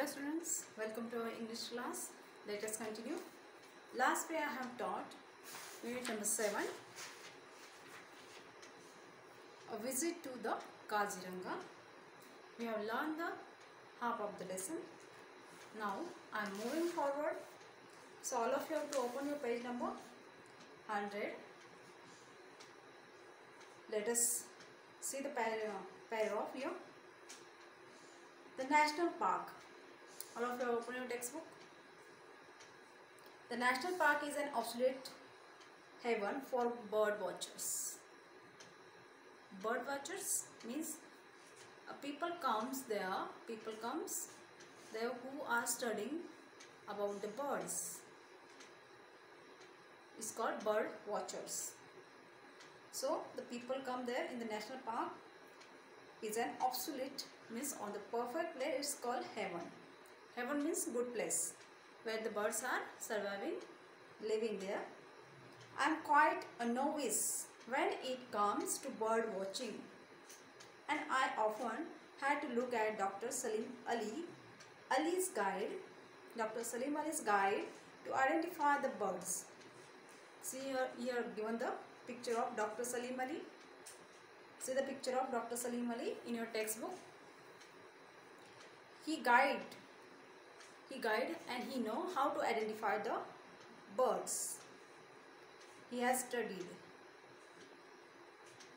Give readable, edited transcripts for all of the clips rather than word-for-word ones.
students, welcome to our English class. Let us continue. Last week I have taught unit number 7, a visit to the Kaziranga. We have learned the half of the lesson. Now I am moving forward. So all of you have to open your page number 100. Let us see the paragraph here. The National Park. All of you open your textbook. The National Park is an absolute haven for bird watchers. Bird watchers means people comes there who are studying about the birds. It's called bird watchers. So the people come there in the National Park. Is an absolute means on the perfect place. It's called heaven. Heaven means good place where the birds are surviving, living there. I am quite a novice when it comes to bird watching, and I often had to look at Dr. Salim Ali's guide to identify the birds. See here given the picture of Dr. Salim Ali. See the picture of Dr. Salim Ali in your textbook. He guide and he know how to identify the birds. He has studied.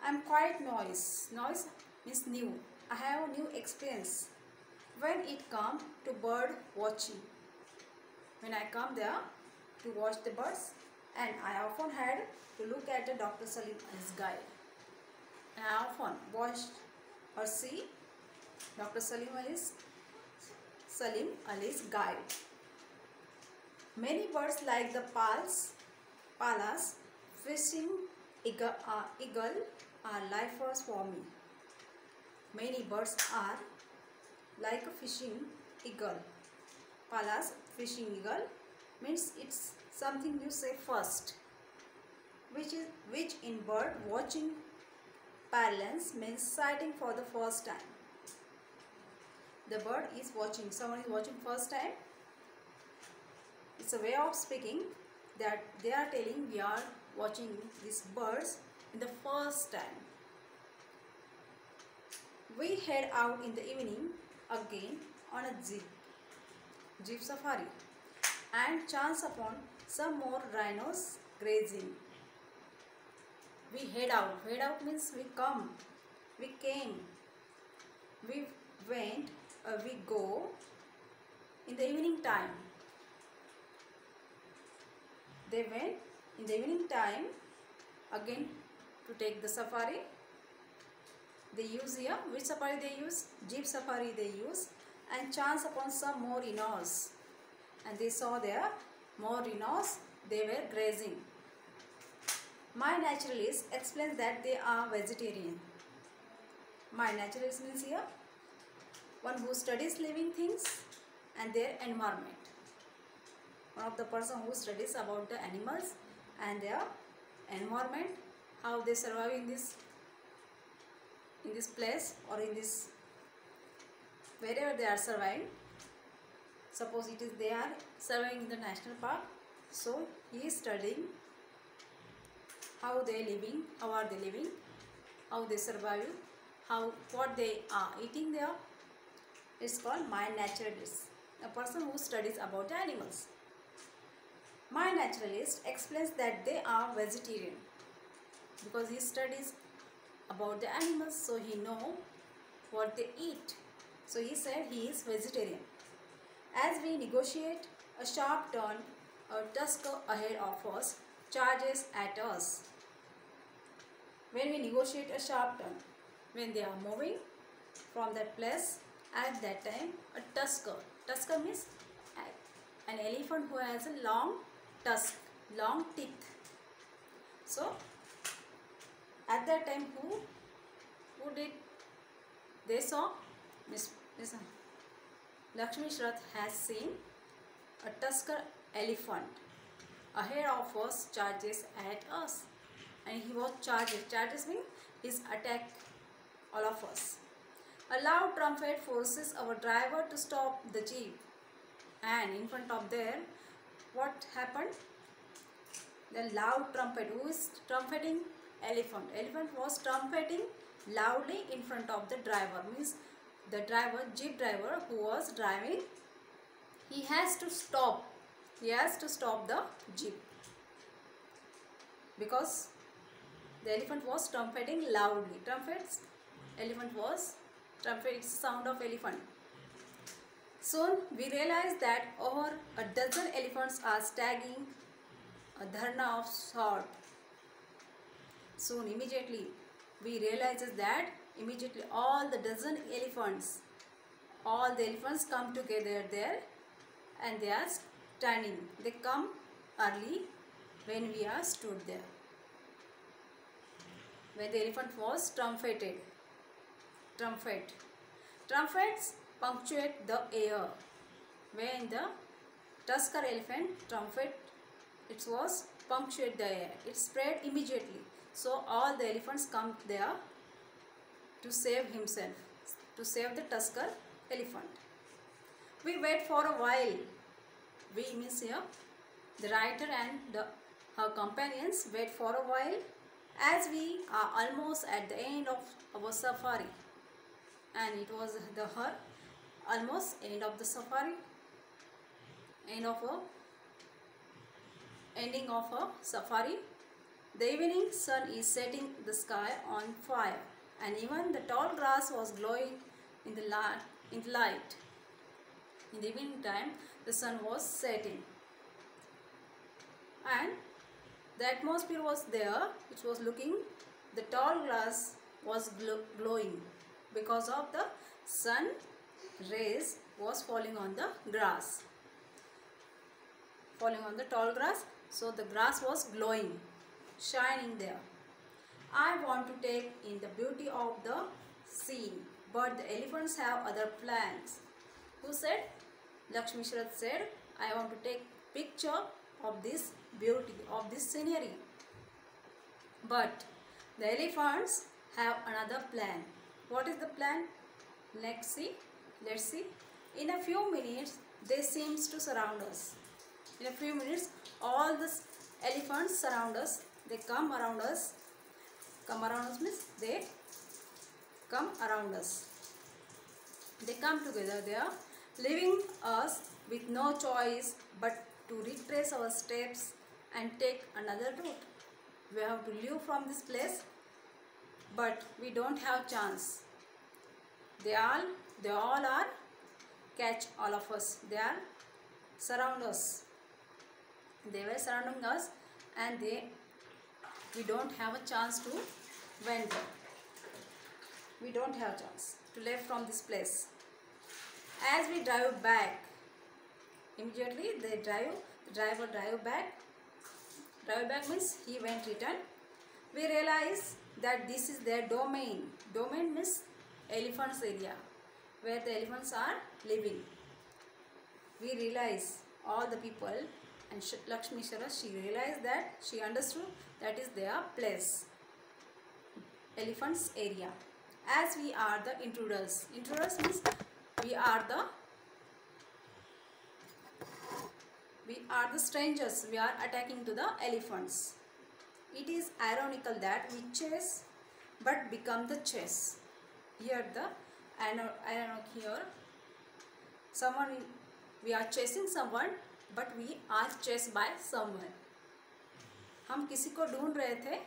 I am quite novice. Novice means new. I have a new experience when it comes to bird watching. When I come there to watch the birds, and I often had to look at the Dr. Salim Ali's guide. And I often watched or see Dr. Salim Ali's guide. Many birds like the Pallas, fishing eagle are lifers for me. Many birds are like a fishing eagle. Pallas, fishing eagle means it's something you say first, which in bird watching parlance means sighting for the first time. The bird is watching, someone is watching first time. It's a way of speaking that they are telling we are watching these birds in the first time. We head out in the evening again on a jeep safari and chance upon some more rhinos grazing. We head out. Head out means we come. We came. We went. We go in the evening time. They went in the evening time again to take the safari. They use here, which safari they use? Jeep safari they use, and chance upon some more rhinos. And they saw there more rhinos, they were grazing. My naturalist explains that they are vegetarian. My naturalist means here one who studies living things and their environment. One of the person who studies about the animals and their environment, how they survive in this place or in this wherever they are surviving. Suppose it is they are surviving in the national park, so he is studying how they living, how are they living, how they survive, what they are eating there. It's called my naturalist, a person who studies about the animals. My naturalist explains that they are vegetarian because he studies about the animals, so he know what they eat. So he said he is vegetarian. As we negotiate, a sharp turn, a tusker ahead of us charges at us. When we negotiate a sharp turn, when they are moving from that place, at that time a tusker means an elephant who has a long tusk, long teeth. So at that time who did they saw? Miss Lakshmi Shrath has seen a tusker elephant ahead of us charges at us, and he was charges. Charges means his attack all of us. A loud trumpet forces our driver to stop the jeep. And in front of there, what happened? The loud trumpet. Who is trumpeting? Elephant. Elephant was trumpeting loudly in front of the driver. Means the driver, jeep driver who was driving, he has to stop. He has to stop the jeep because the elephant was trumpeting loudly. Trumpets. Elephant was trumpet. It's the sound of elephant. Soon we realized that over a dozen elephants are staging a dharna of sort. Soon immediately we realizes that immediately all the dozen elephants, all the elephants come together there and they are standing. They come early when we are stood there. When the elephant was trumpeted. Trumpet. Trumpets punctuate the air. When the tusker elephant trumpet, it was punctuate the air. It spread immediately. So all the elephants come there to save himself, to save the tusker elephant. We wait for a while. We means here the rider and her companions wait for a while as we are almost at the end of our safari. And it was her almost end of the safari, ending of a safari. The evening sun is setting the sky on fire, and even the tall grass was glowing in the light. In the evening time, the sun was setting, and the atmosphere was there, which was looking. The tall grass was glowing because of the sun rays was falling on the grass, falling on the tall grass. So the grass was glowing, shining there. I want to take in the beauty of the scene, but the elephants have other plans. Who said? Lakshmi Sharath said, I want to take picture of this beauty, of this scenery. But the elephants have another plan. What is the plan? Let's see. In a few minutes, they seems to surround us. In a few minutes, all the elephants surround us. They come around us. Come around us means they come around us. They come together there, leaving us with no choice but to retrace our steps and take another route. We have to leave from this place, but we don't have chance. They all are catch all of us. They are surround us. They were surrounding us, and we don't have a chance to went. We don't have chance to leave from this place. As we drive back, immediately the driver drive back. Drive back means he went return. We realize that this is their domain. Domain means elephants area, where the elephants are living. We realize, all the people, and Lakshmi Sharath, she realized that, she understood that is their place, elephants area. As we are the intruders. Intruders means we are the strangers. We are attacking to the elephants. It is ironical that we chase but become the chase. Here the ironic here. We are chasing someone, but we are chased by someone. हम किसी को ढूंढ रहे थे,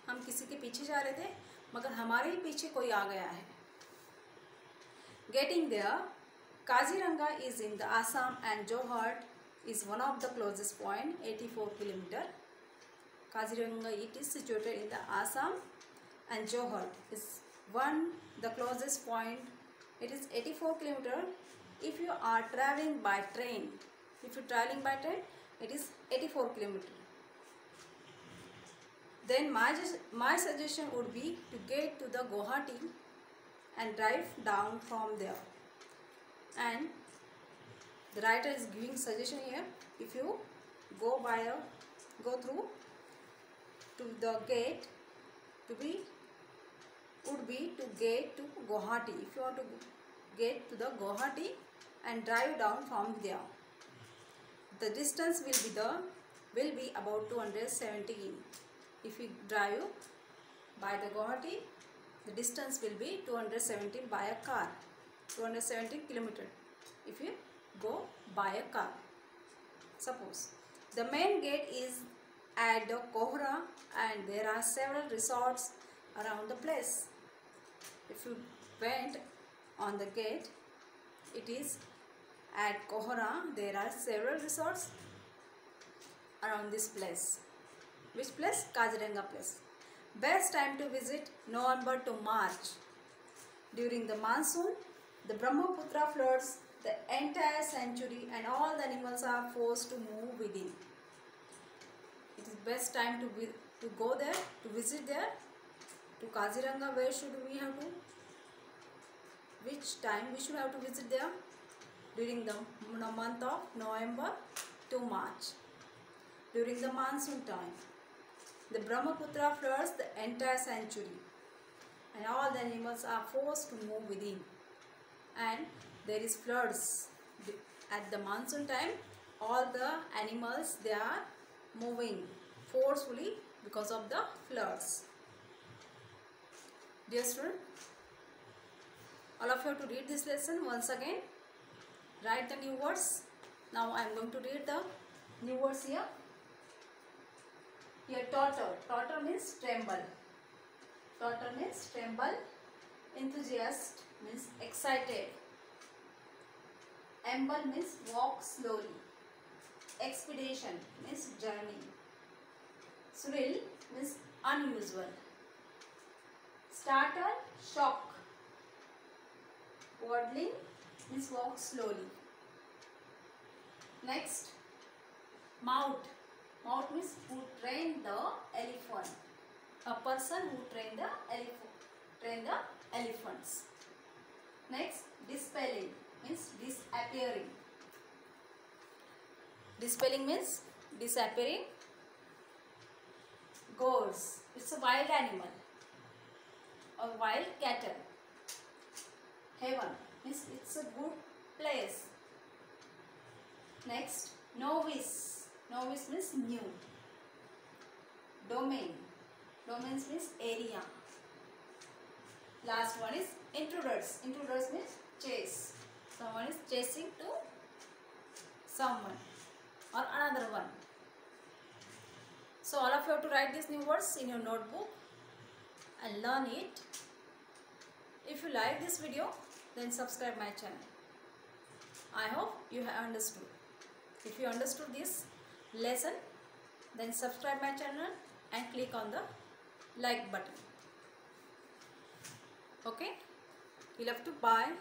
हम किसी के पीछे जा रहे थे, मगर हमारे ही पीछे कोई आ गया है. Getting there, Kaziranga is in the Assam and Jorhat is one of the closest point, 84 km. Kaziranga, it is situated in the Assam, and Jorhat is the closest point. It is 84 km. If you are traveling by train, it is 84 km. Then my suggestion would be to get to the Guwahati and drive down from there. And the writer is giving suggestion here. If you go through to the gate, to be would be to get to Guwahati. If you want to get to the Guwahati and drive down from there, the distance will be about 217. If you drive by the Guwahati, the distance will be 217 by a car, 217 kilometer if you go by a car. Suppose the main gate is at the Kohra and there are several resorts around the place. If you went on the gate, it is at Kohra, there are several resorts around this place. Which place? Kaziranga place. Best time to visit November to March. During the monsoon, the Brahmaputra floods the entire sanctuary and all the animals are forced to move within. It is best time to go there, to visit there. To Kaziranga, where should we have to? Which time we should have to visit there? During the month of November to March. During the monsoon time, the Brahmaputra floods the entire sanctuary and all the animals are forced to move within. And there is floods. At the monsoon time, all the animals, they are moving forcefully because of the floods. Dear student, all of you have to read this lesson once again. Write the new words. Now I am going to read the new words here. Here totter. Totter means tremble. Totter means tremble. Enthusiast means excited. Amble means walk slowly. Expedition means journey. Shrill means unusual. Startle, shock. Waddling means walk slowly. Next, mount. Mount means who trained the elephant. A person who trained the elephants. Next, dispelling means disappearing. Dispelling means disappearing. Goats, it's a wild animal or wild cattle. Heaven means it's a good place. Next, novice. Novice means new. Domain. Domain means area. Last one is intruders. Intruders means chase. Someone is chasing to someone or another one. So all of you have to write these new words in your notebook and learn it. If you like this video, then subscribe my channel. I hope you have understood. If you understood this lesson, then subscribe my channel and click on the like button. Okay? You'll have to bye.